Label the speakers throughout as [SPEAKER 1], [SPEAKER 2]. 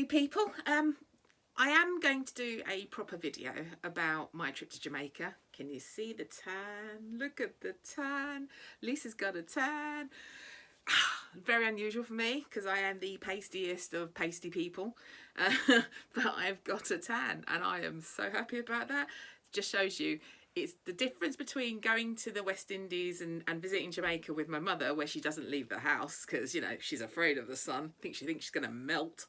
[SPEAKER 1] people. I am going to do a proper video about my trip to Jamaica. Can you see the tan? Look at the tan. Lisa's got a tan. Very unusual for me because I am the pastiest of pasty people, but I've got a tan and I am so happy about that. It just shows you it's the difference between going to the West Indies and visiting Jamaica with my mother, where she doesn't leave the house because, you know, she's afraid of the sun. She thinks she's going to melt.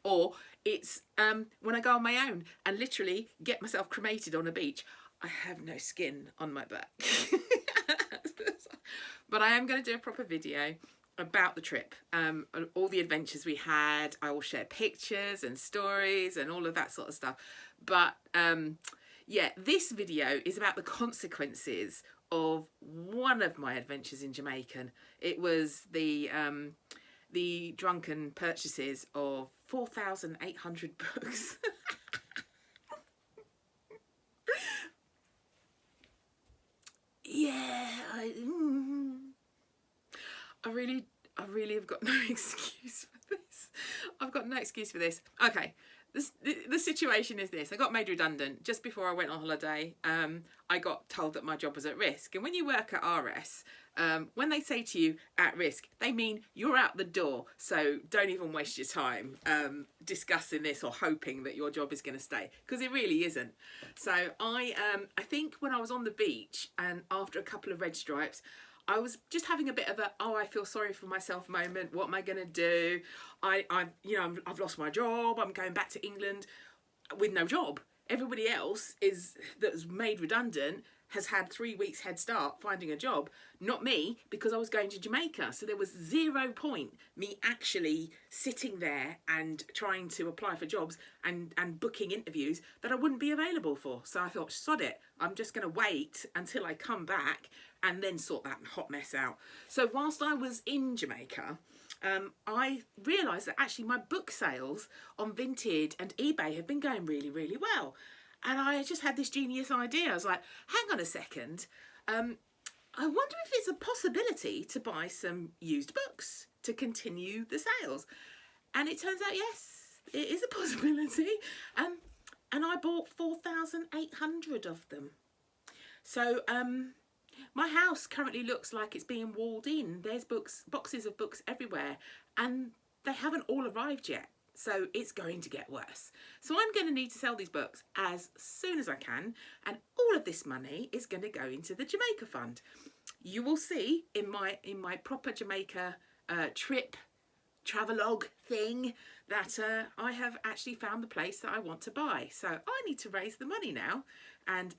[SPEAKER 1] Or it's when I go on my own and literally get myself cremated on a beach. I have no skin on my back. But I am going to do a proper video about the trip, all the adventures we had. I will share pictures and stories and all of that sort of stuff. But yeah, this video is about the consequences of one of my adventures in Jamaica. It was the drunken purchases of 4,800 books. Yeah, I really have got no excuse for this. I've got no excuse for this. Okay, the situation is this. I got made redundant just before I went on holiday. I got told that my job was at risk. And when you work at RS, when they say to you at risk, they mean you're out the door. So don't even waste your time discussing this or hoping that your job is going to stay, because it really isn't. So I think when I was on the beach and after a couple of red stripes, I was just having a bit of a, oh, I feel sorry for myself moment. What am I going to do? I've lost my job. I'm going back to England with no job. Everybody else that was made redundant has had 3 weeks head start finding a job. Not me, because I was going to Jamaica. So there was 0 point me actually sitting there and trying to apply for jobs and booking interviews that I wouldn't be available for. So I thought, sod it. I'm just going to wait until I come back and then sort that hot mess out. So whilst I was in Jamaica, I realised that actually my book sales on Vinted and eBay have been going really, really well. And I just had this genius idea. I was like, hang on a second. I wonder if it's a possibility to buy some used books to continue the sales. And it turns out, yes, it is a possibility. And I bought 4,800 of them. So my house currently looks like it's being walled in. There's boxes of books everywhere, and they haven't all arrived yet. So it's going to get worse. So I'm going to need to sell these books as soon as I can. And all of this money is going to go into the Jamaica fund. You will see in my proper Jamaica trip travelogue thing that I have actually found the place that I want to buy. So I need to raise the money now. And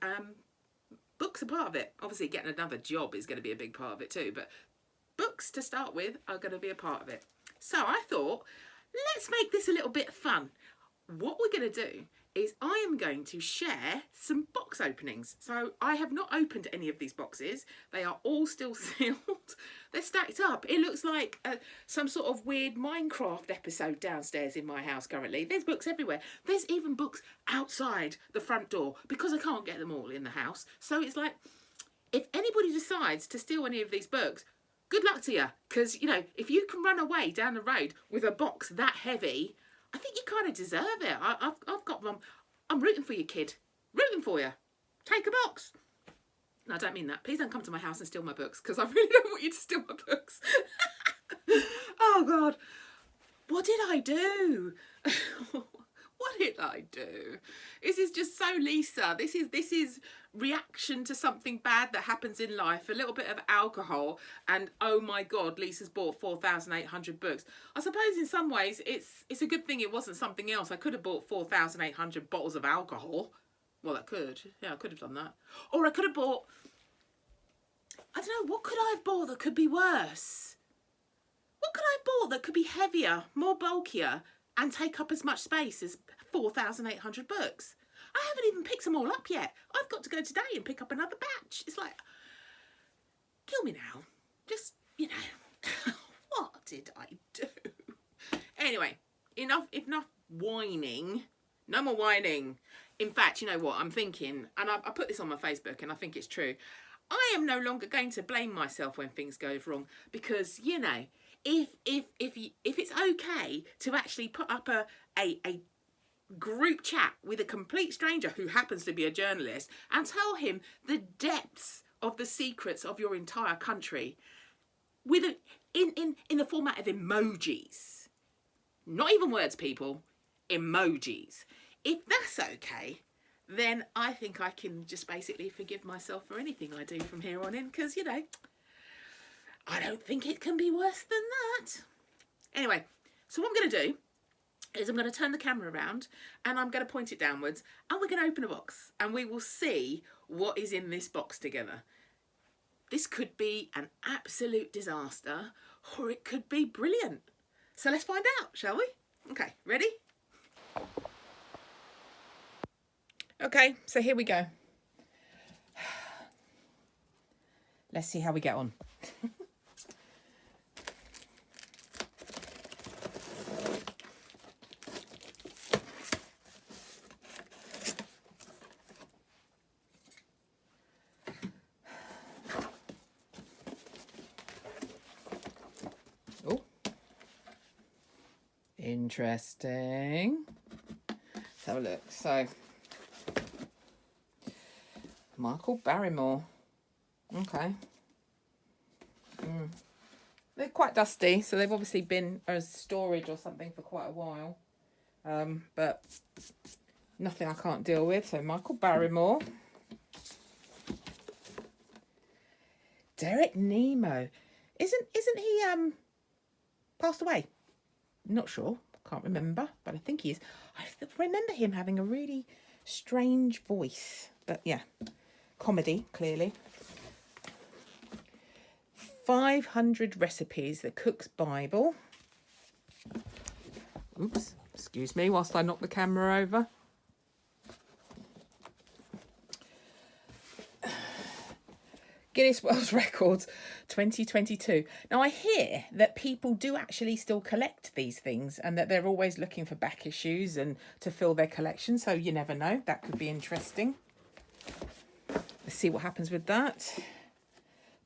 [SPEAKER 1] books are part of it. Obviously getting another job is going to be a big part of it too. But books to start with are going to be a part of it. So I thought, let's make this a little bit fun. What we're going to do is I am going to share some box openings. So I have not opened any of these boxes. They are all still sealed. They're stacked up. It looks like some sort of weird Minecraft episode downstairs in my house currently. There's books everywhere. There's even books outside the front door because I can't get them all in the house. So it's like, if anybody decides to steal any of these books, good luck to you, because, you know, if you can run away down the road with a box that heavy, I think you kind of deserve it. I've got one. I'm rooting for you, kid. Rooting for you. Take a box. No, I don't mean that. Please don't come to my house and steal my books, because I really don't want you to steal my books. Oh, God. What did I do? What did I do? This is just so Lisa. This is reaction to something bad that happens in life. A little bit of alcohol, and oh my God, Lisa's bought 4,800 books. I suppose in some ways it's a good thing it wasn't something else. I could have bought 4,800 bottles of alcohol. Well, I could. Yeah, I could have done that. Or I could have bought, I don't know, what could I have bought that could be worse? What could I have bought that could be heavier, more bulkier, and take up as much space as 4,800 books? I haven't even picked them all up yet. I've got to go today and pick up another batch. It's like, kill me now. Just, you know, what did I do? Anyway, enough whining. No more whining. In fact, you know what? I'm thinking, and I put this on my Facebook and I think it's true. I am no longer going to blame myself when things go wrong, because, you know, if it's okay to actually put up a group chat with a complete stranger who happens to be a journalist and tell him the depths of the secrets of your entire country with in the format of emojis, not even words, people, emojis. If that's okay, then I think I can just basically forgive myself for anything I do from here on in, because, you know, I don't think it can be worse than that. Anyway, so what I'm going to do is I'm going to turn the camera around and I'm going to point it downwards, and we're going to open a box and we will see what is in this box together. This could be an absolute disaster, or it could be brilliant. So let's find out, shall we? Okay, ready? Okay, so here we go. Let's see how we get on. Oh, interesting. Let's have a look. So, Michael Barrymore. Okay. They're quite dusty, so they've obviously been as storage or something for quite a while. But nothing I can't deal with. So Michael Barrymore. Derek Nemo. Isn't he passed away? Not sure. Can't remember, but I think he is. I remember him having a really strange voice. But yeah, comedy, clearly. 500 recipes, the Cook's Bible. Oops, excuse me whilst I knock the camera over. Guinness World Records 2022. Now I hear that people do actually still collect these things and that they're always looking for back issues and to fill their collection. So you never know, that could be interesting. Let's see what happens with that.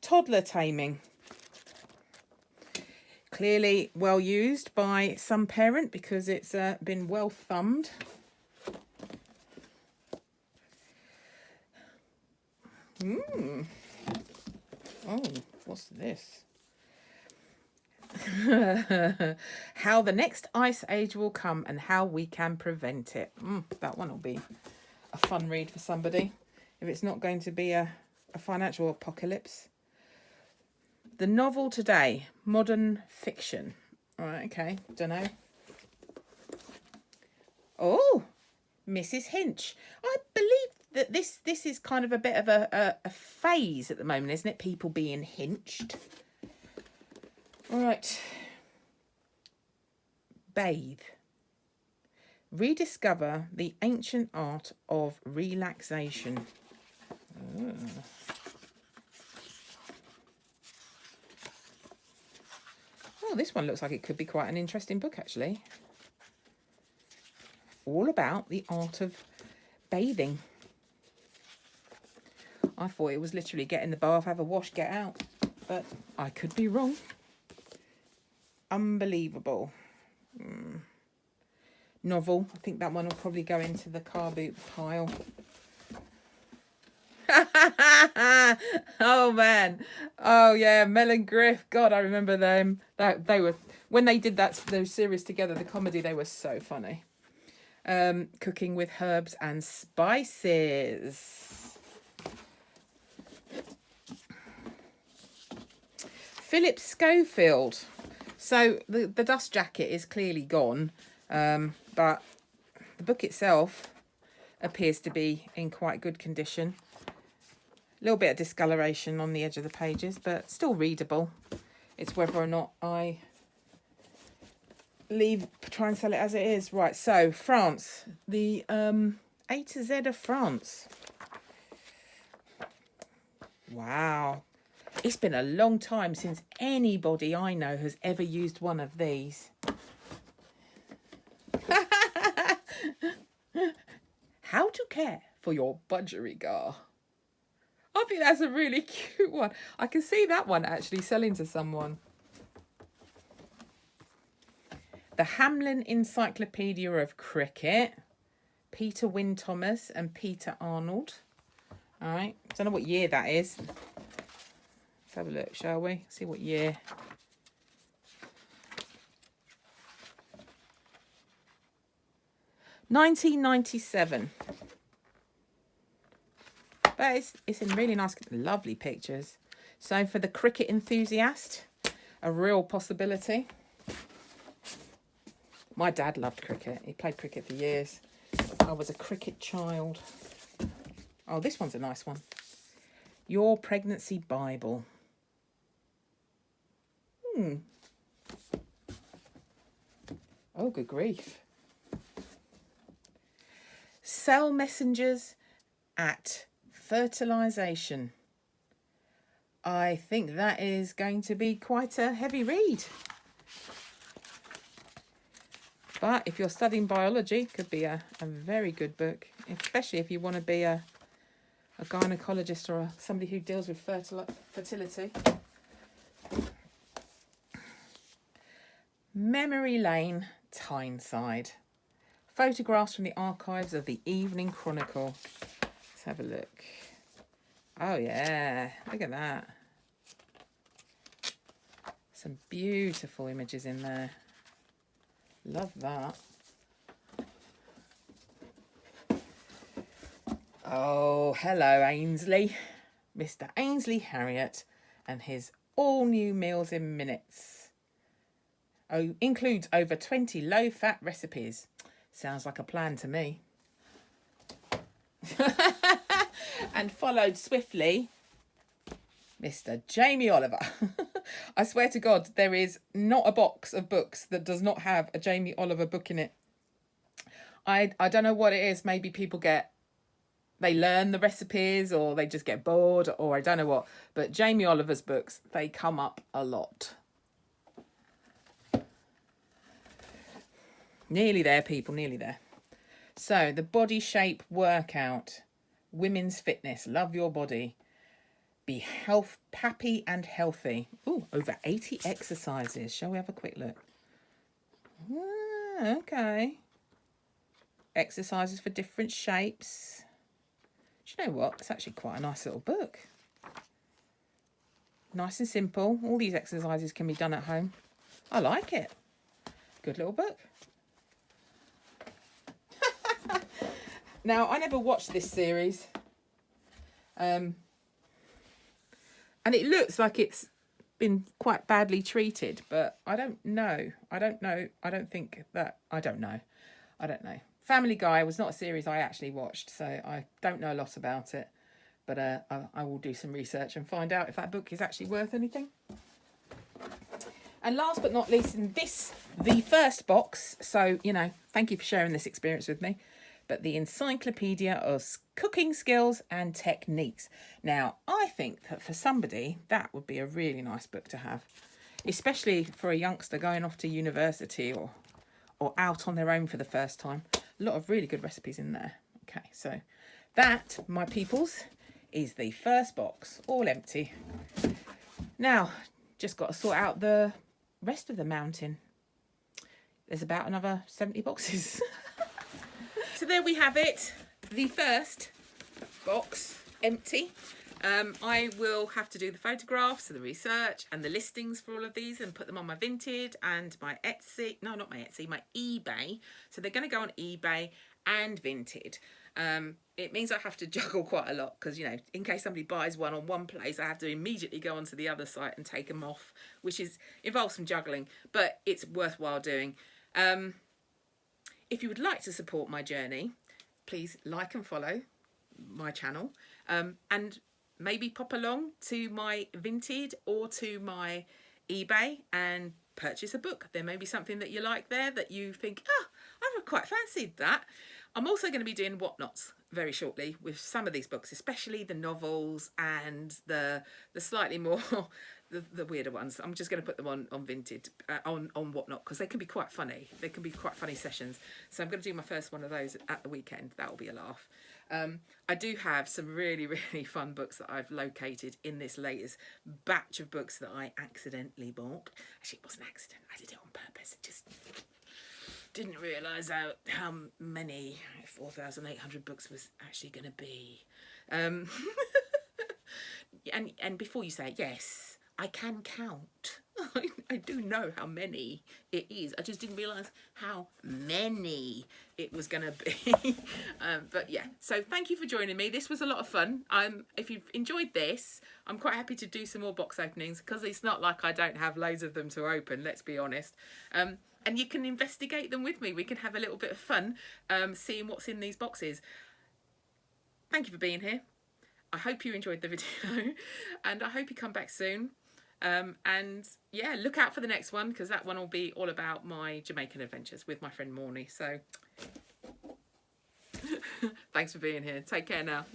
[SPEAKER 1] Toddler taming. Clearly well used by some parent because it's been well thumbed. Oh, what's this? How the next ice age will come and how we can prevent it. That one will be a fun read for somebody if it's not going to be a financial apocalypse. The novel today, modern fiction. All right, okay, don't know. Oh, Mrs. Hinch. I believe that this is kind of a bit of a phase at the moment, isn't it? People being hinched. All right. Bathe. Rediscover the ancient art of relaxation. Oh, this one looks like it could be quite an interesting book, actually. All about the art of bathing. I thought it was literally get in the bath, have a wash, get out. But I could be wrong. Unbelievable. Novel. I think that one will probably go into the car boot pile. Oh man. Oh yeah, Mel and Griff. God, I remember them. That they were, when they did those series together, the comedy, they were so funny. Cooking with herbs and spices. Philip Schofield. So the dust jacket is clearly gone, but the book itself appears to be in quite good condition. A little bit of discoloration on the edge of the pages, but still readable. It's whether or not I try and sell it as it is. Right, so France, the A to Z of France. Wow. It's been a long time since anybody I know has ever used one of these. How to care for your budgerigar. I think that's a really cute one. I can see that one actually selling to someone. The Hamlin Encyclopedia of Cricket. Peter Wynne Thomas and Peter Arnold. All right. Don't know what year that is. Let's have a look, shall we? See what year. $1997. But it's in really nice, lovely pictures. So for the cricket enthusiast, a real possibility. My dad loved cricket. He played cricket for years. I was a cricket child. Oh, this one's a nice one. Your Pregnancy Bible. Oh, good grief. Cell messengers at fertilization. I think that is going to be quite a heavy read. But if you're studying biology, it could be a very good book, especially if you want to be a gynecologist or somebody who deals with fertility. Memory Lane, Tyneside. Photographs from the archives of the Evening Chronicle. Let's have a look. Oh, yeah. Look at that. Some beautiful images in there. Love that. Oh, hello, Ainsley. Mr. Ainsley Harriott and his all-new Meals in Minutes. Oh, includes over 20 low-fat recipes. Sounds like a plan to me. And followed swiftly, Mr. Jamie Oliver. I swear to God, there is not a box of books that does not have a Jamie Oliver book in it. I don't know what it is. Maybe people they learn the recipes, or they just get bored, or I don't know what. But Jamie Oliver's books, they come up a lot. Nearly there, people, nearly there. So, the Body Shape Workout. Women's Fitness. Love your body. Be happy and healthy. Ooh, over 80 exercises. Shall we have a quick look? Okay. Exercises for different shapes. Do you know what? It's actually quite a nice little book. Nice and simple. All these exercises can be done at home. I like it. Good little book. Now, I never watched this series. And it looks like it's been quite badly treated, but I don't know. I don't know. I don't know. Family Guy was not a series I actually watched, so I don't know a lot about it. But I will do some research and find out if that book is actually worth anything. And last but not least, in the first box, so, thank you for sharing this experience with me, but the Encyclopedia of Cooking Skills and Techniques. Now, I think that for somebody, that would be a really nice book to have, especially for a youngster going off to university or out on their own for the first time. A lot of really good recipes in there. Okay, so that, my peoples, is the first box, all empty. Now, just got to sort out the rest of the mountain. There's about another 70 boxes. So there we have it. The first box, empty. I will have to do the photographs and the research and the listings for all of these and put them on my Vinted and my Etsy. No, not my Etsy, my eBay. So they're going to go on eBay and Vinted. It means I have to juggle quite a lot because, in case somebody buys one on one place, I have to immediately go onto the other site and take them off, which involves some juggling, but it's worthwhile doing. If you would like to support my journey, please like and follow my channel, and maybe pop along to my Vinted or to my eBay and purchase a book. There may be something that you like there that you think, I quite fancied that. I'm also going to be doing whatnots very shortly with some of these books, especially the novels and the slightly more the weirder ones. I'm just going to put them on Vinted, on whatnot, because they can be quite funny. They can be quite funny sessions. So I'm going to do my first one of those at the weekend. That will be a laugh. I do have some really, really fun books that I've located in this latest batch of books that I accidentally bought. Actually, it wasn't an accident. I did it on purpose. didn't realise how many 4,800 books was actually going to be. And before you say it, yes, I can count. I do know how many it is. I just didn't realise how many it was going to be. But yeah, so thank you for joining me. This was a lot of fun. If you've enjoyed this, I'm quite happy to do some more box openings, because it's not like I don't have loads of them to open, let's be honest. And you can investigate them with me. We can have a little bit of fun seeing what's in these boxes. Thank you for being here. I hope you enjoyed the video, and I hope you come back soon. And yeah, look out for the next one, because that one will be all about my Jamaican adventures with my friend Morny. So thanks for being here. Take care now.